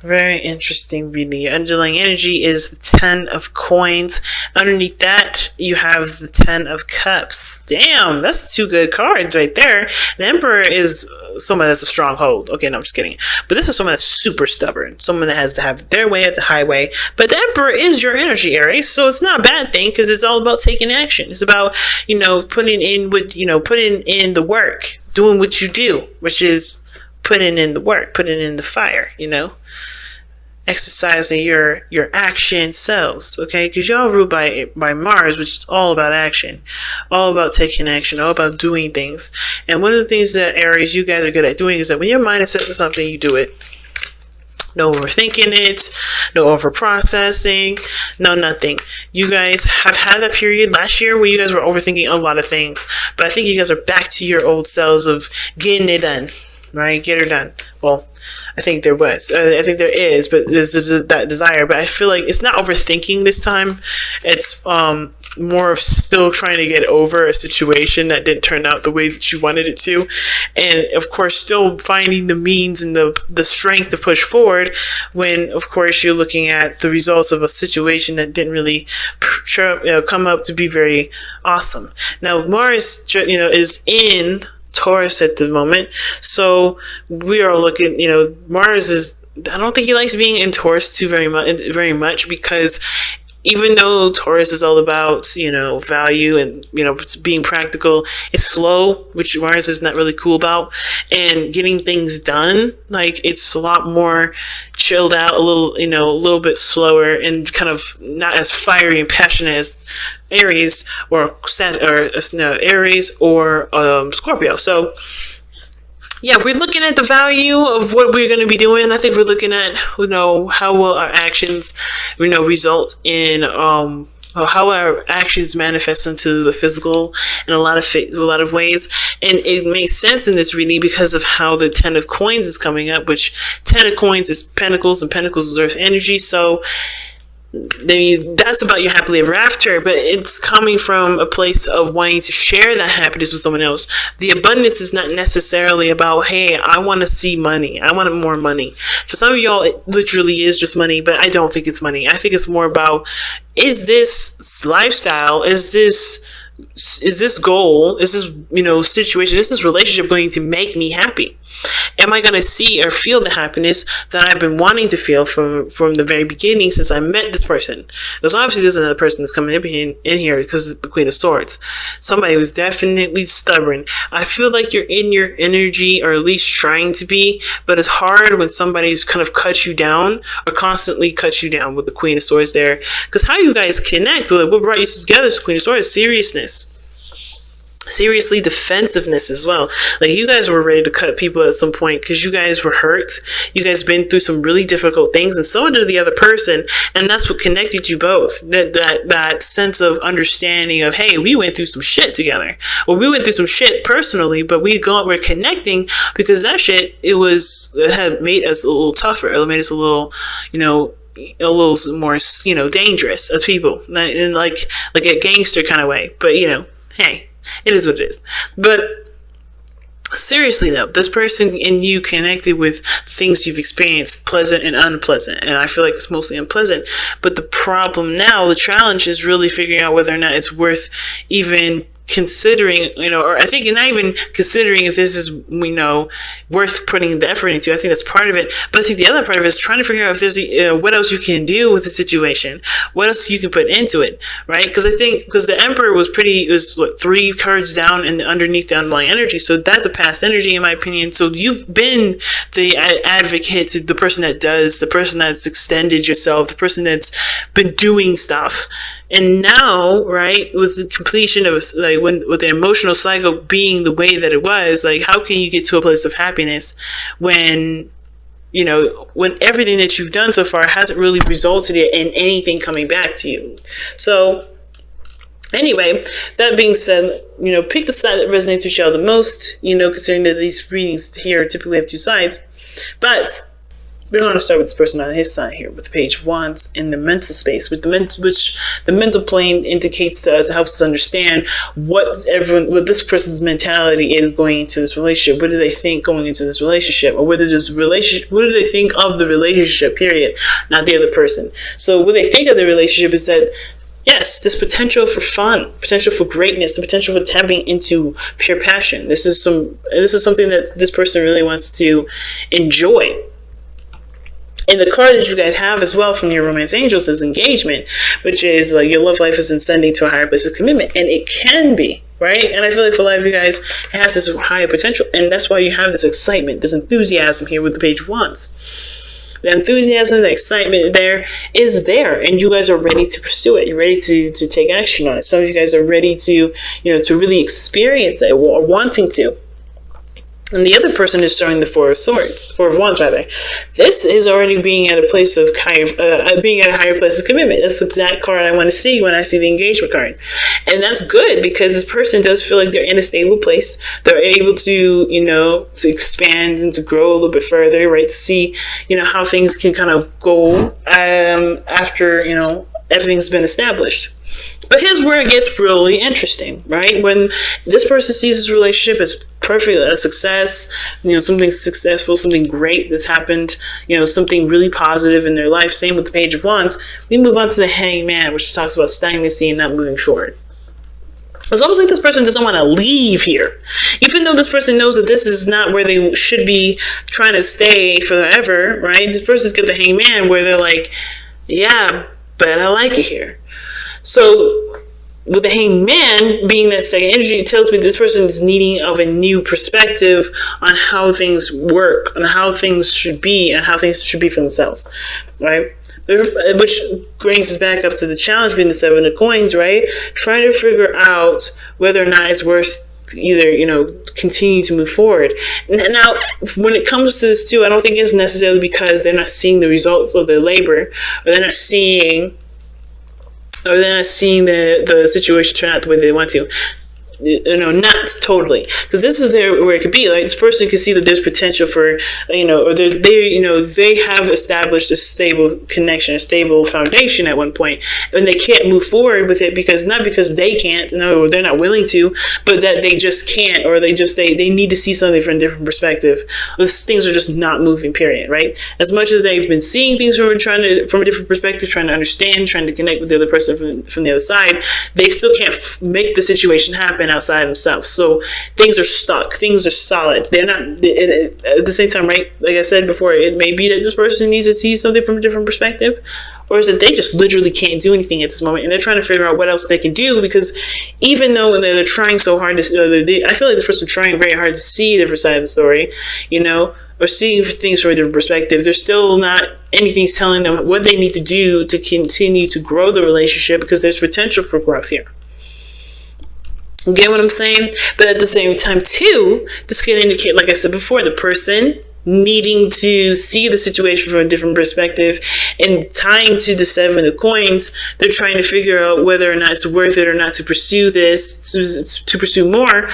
Very interesting reading. Your underlying energy is the 10 of coins. Underneath that, you have the 10 of cups. Damn, that's two good cards right there. The Emperor is someone that's a stronghold. Okay, no, I'm just kidding. But this is someone that's super stubborn. Someone that has to have their way at the highway. But the Emperor is your energy, Aries. So it's not a bad thing because it's all about taking action. It's about, putting in the work, doing what you do, which is putting in the work, putting in the fire, exercising your action cells, okay? Because y'all ruled by Mars, which is all about action, all about taking action, all about doing things. And one of the things that Aries, you guys are good at doing is that when your mind is set to something, you do it. No overthinking it, no overprocessing, no nothing. You guys have had that period last year where you guys were overthinking a lot of things, but I think you guys are back to your old selves of getting it done, right? Get her done. Well, I think there was. I think there is, but there's that desire. But I feel like it's not overthinking this time. It's more of still trying to get over a situation that didn't turn out the way that you wanted it to. And, of course, still finding the means and the strength to push forward when, of course, you're looking at the results of a situation that didn't really come up to be very awesome. Now, Mars, is in Taurus at the moment, so we are looking. Mars is. I don't think he likes being in Taurus too very much because even though Taurus is all about value and being practical, it's slow, which Mars is not really cool about, and getting things done. Like it's a lot more chilled out, a little bit slower, and kind of not as fiery and passionate as Aries or Aries or Scorpio. So yeah, we're looking at the value of what we're going to be doing. I think we're looking at how will our actions result in how our actions manifest into the physical in a lot of ways. And it makes sense in this reading because of how the 10 of coins is coming up, which 10 of coins is pentacles, and pentacles is earth energy. So that's about your happily ever after, but it's coming from a place of wanting to share that happiness with someone else. The abundance is not necessarily about, hey, I want to see money, I want more money. For some of y'all, it literally is just money, but I don't think it's money. I think it's more about, is this lifestyle, is this goal, is this situation, is this relationship going to make me happy? Am I going to see or feel the happiness that I've been wanting to feel from the very beginning since I met this person? Because obviously there's another person that's coming in here because it's the Queen of Swords. Somebody who's definitely stubborn. I feel like you're in your energy, or at least trying to be, but it's hard when somebody's kind of cut you down or constantly cuts you down with the Queen of Swords there. Because how you guys connect, what brought you together is Queen of Swords, seriousness. Seriously, defensiveness as well. Like you guys were ready to cut people at some point because you guys were hurt. You guys been through some really difficult things, and so did the other person, and that's what connected you both. That sense of understanding of, hey, we went through some shit together. Well, we went through some shit personally, but we're connecting because that shit it had made us a little tougher. It made us a little, a little more, dangerous as people, in like a gangster kind of way. But hey. It is what it is. But seriously though, this person and you connected with things you've experienced, pleasant and unpleasant, and I feel like it's mostly unpleasant. But the problem now, the challenge is really figuring out whether or not it's worth even considering, or I think not even considering if this is, worth putting the effort into. I think that's part of it. But I think the other part of it is trying to figure out if there's what else you can do with the situation, what else you can put into it, right? Because the Emperor was 3 cards down and underneath the underlying energy. So that's a past energy in my opinion. So you've been the advocate to the person that does, the person that's extended yourself, the person that's been doing stuff. And now, right, with the completion of with the emotional cycle being the way that it was, how can you get to a place of happiness when everything that you've done so far hasn't really resulted in anything coming back to you? So anyway, that being said, pick the side that resonates with you the most, considering that these readings here typically have 2 sides. But we're going to start with this person on his side here with the Page of Wands in the mental space, with which the mental plane indicates to us, it helps us understand what this person's mentality is going into this relationship. What do they think going into this relationship, or what do they think of the relationship, period, not the other person. So what they think of the relationship is that, yes, this potential for fun, potential for greatness, the potential for tapping into pure passion. This is something that this person really wants to enjoy. And the card that you guys have as well from your romance angels is engagement, which is like your love life is ascending to a higher place of commitment. And it can be, right? And I feel like for a lot of you guys, it has this higher potential. And that's why you have this excitement, this enthusiasm here with the Page of Wands. The enthusiasm, the excitement there is there, and you guys are ready to pursue it. You're ready to take action on it. Some of you guys are ready to, to really experience it, or wanting to. And the other person is showing the Four of Wands rather. This is already being at a place of being at a higher place of commitment. That's the exact card I want to see when I see the engagement card. And that's good, because this person does feel like they're in a stable place. They're able to, to expand and to grow a little bit further, right? To see, how things can kind of go after, everything's been established. But here's where it gets really interesting, right? When this person sees this relationship as perfect, a success, something successful, something great that's happened, something really positive in their life. Same with the Page of Wands. We move on to the Hangman, which talks about stagnancy and not moving forward. It's almost like this person doesn't want to leave here. Even though this person knows that this is not where they should be trying to stay forever, right? This person's got the Hangman where they're like, yeah, but I like it here. So with the Hangman being that second energy, it tells me this person is needing of a new perspective on how things work, on how things should be, and how things should be for themselves, right? Which brings us back up to the challenge being the Seven of Coins, right? Trying to figure out whether or not it's worth either, continue to move forward. Now, when it comes to this too, I don't think it's necessarily because they're not seeing the results of their labor, or they're not seeing the situation turn out the way they want to. Not totally, because this is where it could be like this person can see that there's potential for, or they have established a stable connection, a stable foundation at one point, and they can't move forward with it not because they can't, no, they're not willing to, but that they just can't, or they need to see something from a different perspective. Those things are just not moving, period, right? As much as they've been seeing things from a different perspective, trying to understand, trying to connect with the other person from the other side, they still can't make the situation happen outside themselves. So things are stuck, things are solid. They're not at the same time, right? Like I said before, it may be that this person needs to see something from a different perspective, or is it they just literally can't do anything at this moment, and they're trying to figure out what else they can do, because even though they're trying so hard to, I feel like this person trying very hard to see the different side of the story, or seeing things from a different perspective, there's still not anything's telling them what they need to do to continue to grow the relationship, because there's potential for growth here. Get what I'm saying? But at the same time too, this can indicate, like I said before, the person needing to see the situation from a different perspective, and tying to the Seven of Coins, they're trying to figure out whether or not it's worth it or not to pursue this, to pursue more,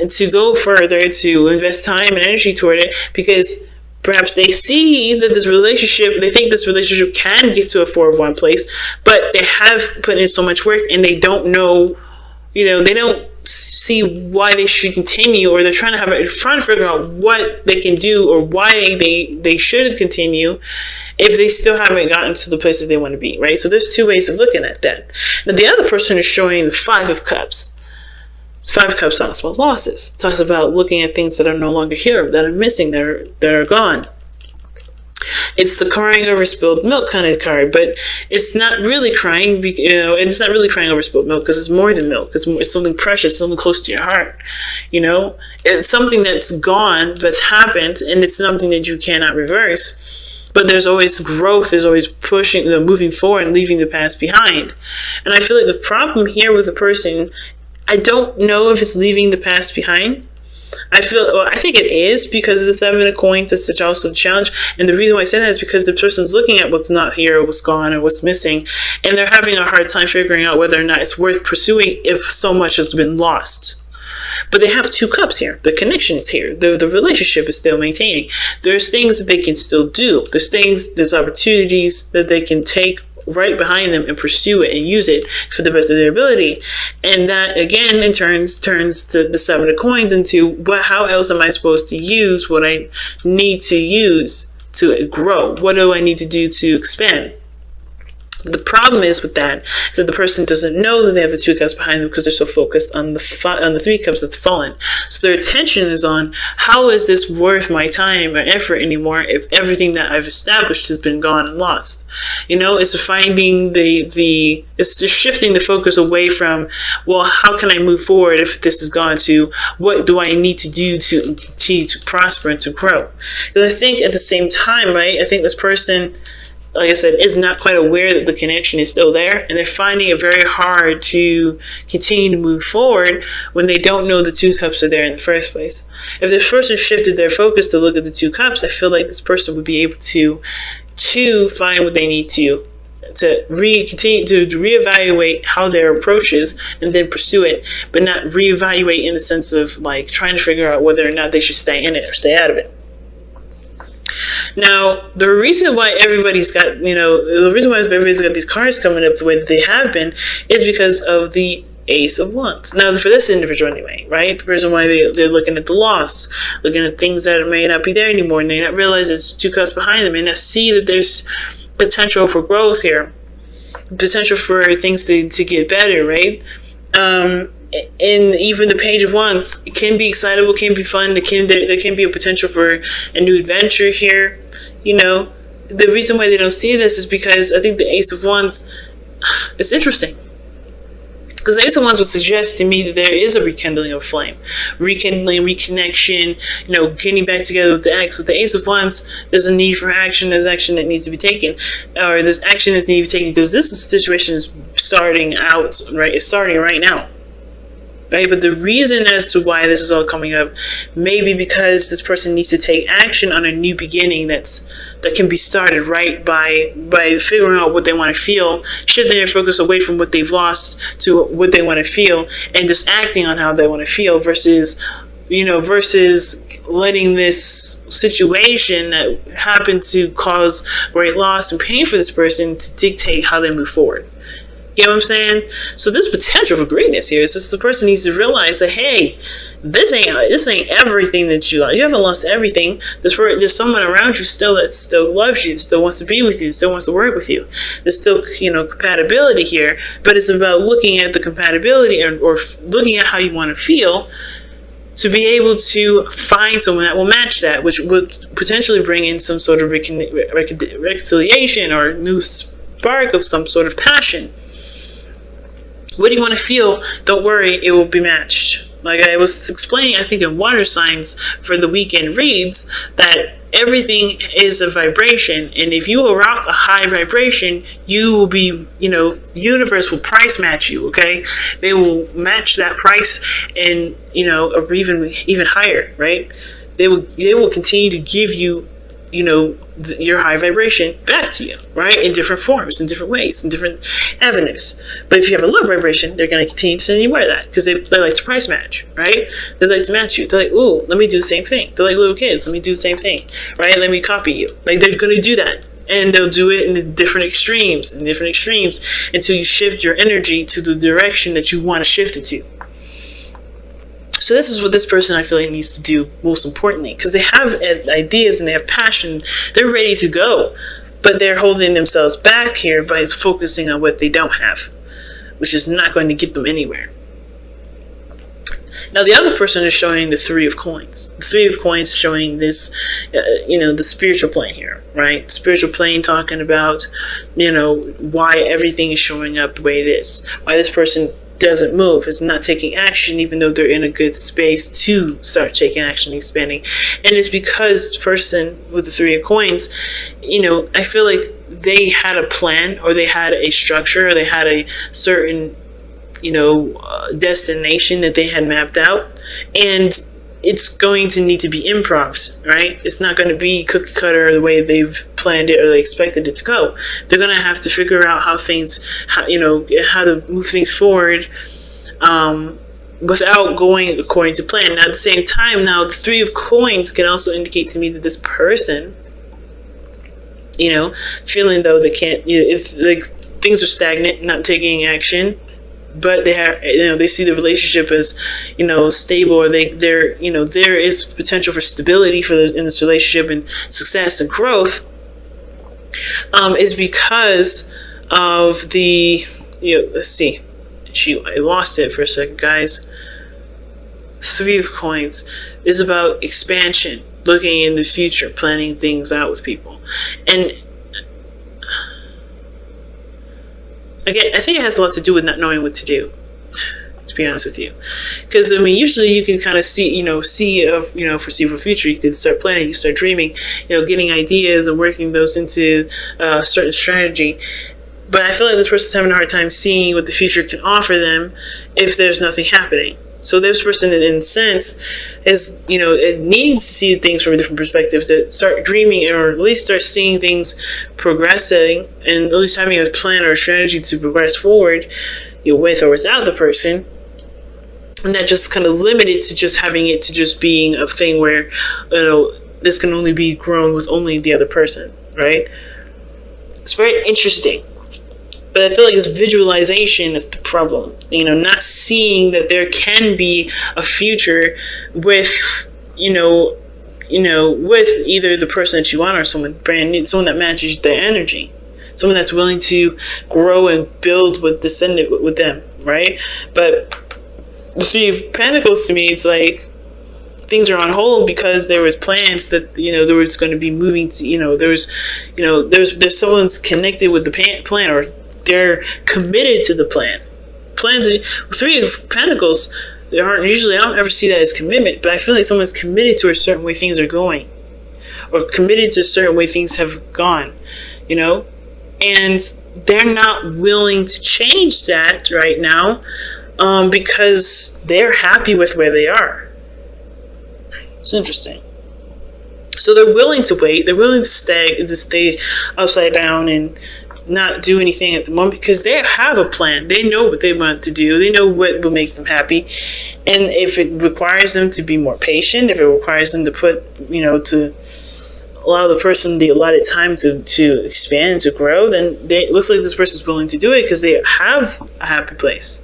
to go further, to invest time and energy toward it, because perhaps they see that they think this relationship can get to a Four of Wands place, but they have put in so much work and they don't know, they don't see why they should continue, or they're trying to figure out what they can do, or why they should continue if they still haven't gotten to the place that they want to be, right? So there's two ways of looking at that. Now the other person is showing the Five of Cups. Five of Cups talks about losses. It talks about looking at things that are no longer here, that are missing, that are gone. It's the crying over spilled milk kind of card, but it's not really crying, it's not really crying over spilled milk, because it's more than milk. It's something precious, something close to your heart. It's something that's gone, that's happened, and it's something that you cannot reverse. But there's always growth, there's always pushing, moving forward and leaving the past behind. And I feel like the problem here with the person, I don't know if it's leaving the past behind. I think it is, because of the Seven of Coins. It's also a challenge, and the reason why I say that is because the person's looking at what's not here, or what's gone, or what's missing, and they're having a hard time figuring out whether or not it's worth pursuing if so much has been lost. but they have 2 cups here. The connection is here. The relationship is still maintaining. There's things that they can still do. There's opportunities that they can take right behind them and pursue it and use it for the best of their ability. And that again in turns to the 7 of coins into how else am I supposed to use what I need to use to grow? What do I need to do to expand? The problem is with that is that the person doesn't know that they have the 2 cups behind them because they're so focused on the 3 cups that's fallen. So their attention is on, how is this worth my time or effort anymore if everything that I've established has been gone and lost? It's finding it's just shifting the focus away from, well, how can I move forward if this is gone, to what do I need to do to continue to prosper and to grow? Because I think at the same time, right, I think this person, like I said, is not quite aware that the connection is still there, and they're finding it very hard to continue to move forward when they don't know the 2 cups are there in the first place. If this person shifted their focus to look at the 2 cups, I feel like this person would be able to find what they need to continue to reevaluate how their approach is and then pursue it, but not reevaluate in the sense of like trying to figure out whether or not they should stay in it or stay out of it. Now, the reason why everybody's got these cards coming up the way that they have been is because of the Ace of Wands. Now, for this individual anyway, right? The reason why they're looking at the loss, looking at things that may not be there anymore, and they not realize it's 2 cups behind them, and not see that there's potential for growth here, potential for things to get better, right? And even the Page of Wands, it can be excitable, can be fun. There can be a potential for a new adventure here. The reason why they don't see this is because I think the Ace of Wands, it's interesting. Because the Ace of Wands would suggest to me that there is a rekindling of flame, reconnection, getting back together with the ex. With the Ace of Wands, there's a need for action. There's action that needs to be taken, or there's action that needs to be taken because this situation is starting out, right? It's starting right now. Right? But the reason as to why this is all coming up may be because this person needs to take action on a new beginning that can be started right by figuring out what they want to feel, shifting their focus away from what they've lost to what they want to feel, and just acting on how they want to feel versus letting this situation that happened to cause great loss and pain for this person to dictate how they move forward. You know what I'm saying? So there's potential for greatness here. It's just the person needs to realize that, hey, this ain't everything that you lost. You haven't lost everything. There's someone around you still that still loves you, still wants to be with you, still wants to work with you. There's still compatibility here, but it's about looking at the compatibility or looking at how you want to feel to be able to find someone that will match that, which would potentially bring in some sort of reconciliation or a new spark of some sort of passion. What do you want to feel? Don't worry, it will be matched. Like I was explaining, I think in water signs for the weekend reads, that everything is a vibration. And if you rock a high vibration, you will be, the universe will price match you, okay? They will match that price and, or even higher, right? They will continue to give you, your high vibration back to you, right? In different forms, in different ways, in different avenues. But if you have a low vibration, they're going to continue to send you more of that because they like to price match, right? They like to match you. They're like, ooh, let me do the same thing. They're like little kids. Let me do the same thing, right? Let me copy you. Like they're going to do that. And they'll do it in different extremes, until you shift your energy to the direction that you want to shift it to. So this is what this person I feel like needs to do most importantly, because they have ideas and they have passion. They're ready to go, but they're holding themselves back here by focusing on what they don't have, which is not going to get them anywhere. Now the other person is showing the 3 of coins. The 3 of coins showing this, the spiritual plane here, right? Spiritual plane talking about, why everything is showing up the way it is. Why this person doesn't move, is not taking action, even though they're in a good space to start taking action, expanding. And it's because this person with the 3 of coins, I feel like they had a plan, or they had a structure, or they had a certain destination that they had mapped out, and it's going to need to be improv, right? It's not going to be cookie cutter the way they've planned it or they expected it to go. They're going to have to figure out how to move things forward, without going according to plan. Now, at the same time, now the Three of Coins can also indicate to me that this person, feeling though they can't, it's like things are stagnant, not taking action, but they have, they see the relationship as, stable, or there is potential for stability in this relationship and success and growth, is because of the, let's see, I lost it for a second, guys. Three of Coins is about expansion, looking in the future, planning things out with people. And again, I think it has a lot to do with not knowing what to do, to be honest with you. Because, usually you can kind of see, foresee for future. You can start planning, you start dreaming, getting ideas and working those into a certain strategy. But I feel like this person's having a hard time seeing what the future can offer them if there's nothing happening. So this person, in a sense, it needs to see things from a different perspective, to start dreaming, or at least start seeing things progressing, and at least having a plan or a strategy to progress forward, with or without the person. And not just kind of limited to just having it to just being a thing where, this can only be grown with only the other person, right? It's very interesting. But I feel like it's visualization that's the problem. Not seeing that there can be a future with, with either the person that you want or someone brand new, someone that matches their energy, someone that's willing to grow and build with them, right? But the Three of Pentacles, to me, it's like things are on hold because there was plans that there was going to be moving to, there's someone's connected with the plan, or they're committed to the plan. Plans, Three of Pentacles, I don't ever see that as commitment, but I feel like someone's committed to a certain way things are going, or committed to a certain way things have gone, and they're not willing to change that right now, because they're happy with where they are. It's interesting. So they're willing to wait, they're willing to stay upside down and not do anything at the moment, because they have a plan. They know what they want to do. They know what will make them happy. And if it requires them to be more patient, if it requires them to to allow the person the allotted time to expand, to grow, then it looks like this person's willing to do it because they have a happy place.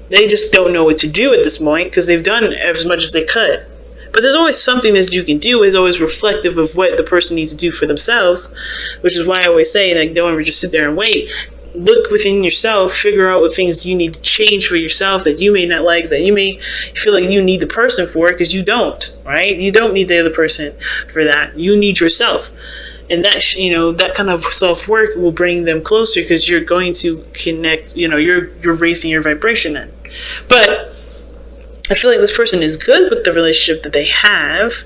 They just don't know what to do at this point because they've done as much as they could. But there's always something that you can do. Is always reflective of what the person needs to do for themselves, which is why I always say, like, don't ever just sit there and wait. Look within yourself, figure out what things you need to change for yourself that you may not like, that you may feel like you need the person for, because you don't, right? You don't need the other person for that. You need yourself. And that, that kind of self-work will bring them closer, because you're going to connect, you're raising your vibration then. But I feel like this person is good with the relationship that they have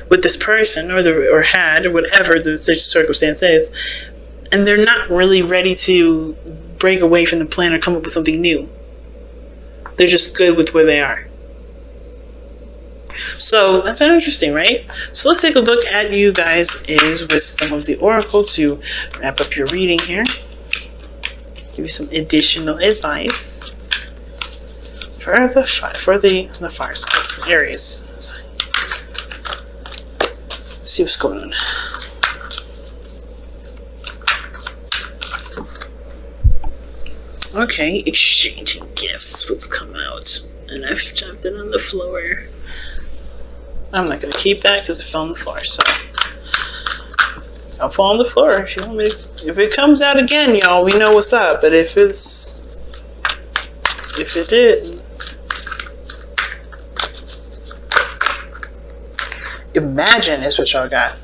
with this person, or had, or whatever the circumstance is, and they're not really ready to break away from the plan or come up with something new. They're just good with where they are. So that's interesting, right? So let's take a look at you guys' wisdom of the Oracle to wrap up your reading here. Give you some additional advice for the fire signs, the Aries. Let's see what's going on. Okay, exchanging gifts. What's come out? And I've dropped it on the floor. I'm not going to keep that because it fell on the floor. So I'll fall on the floor if you want me to. If it comes out again, y'all, we know what's up. But if it did, imagine is what y'all got.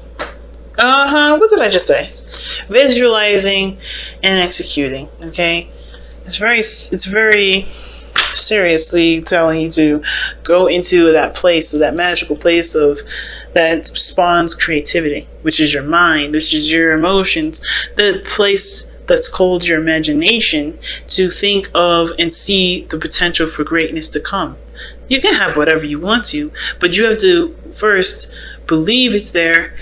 What did I just say? Visualizing and executing. Okay, it's very seriously telling you to go into that place, that magical place of that spawns creativity, which is your mind, which is your emotions, the place that's called your imagination, to think of and see the potential for greatness to come. You can have whatever you want to, but you have to first believe it's there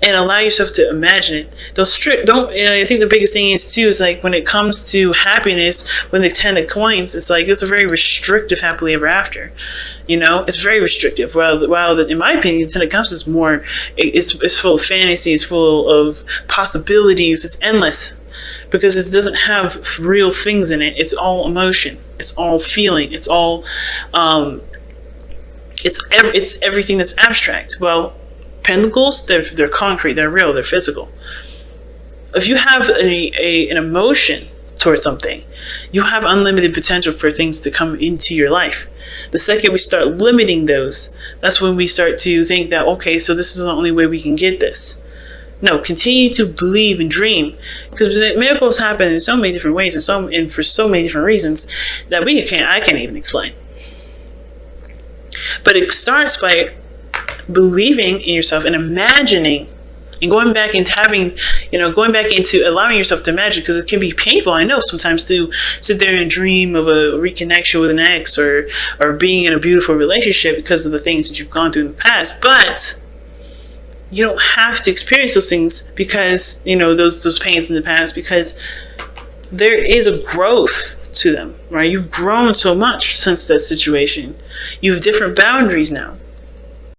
and allow yourself to imagine it. I think the biggest thing is too is like when it comes to happiness, when the 10 of coins, it's like it's a very restrictive happily ever after. It's very restrictive. While in my opinion, the 10 of cups is more, it's full of fantasy, it's full of possibilities, it's endless. Because it doesn't have real things in it. It's all emotion. It's all feeling. It's all, it's everything that's abstract. Well, pentacles, they're concrete, they're real, they're physical. If you have an emotion towards something, you have unlimited potential for things to come into your life. The second we start limiting those, that's when we start to think that, okay, so this is the only way we can get this. No, continue to believe and dream, because miracles happen in so many different ways and for so many different reasons that I can't even explain. But it starts by believing in yourself and imagining and going back into allowing yourself to imagine, because it can be painful. I know sometimes to sit there and dream of a reconnection with an ex or being in a beautiful relationship because of the things that you've gone through in the past, but you don't have to experience those things because, those pains in the past, because there is a growth to them, right? You've grown so much since that situation. You have different boundaries now.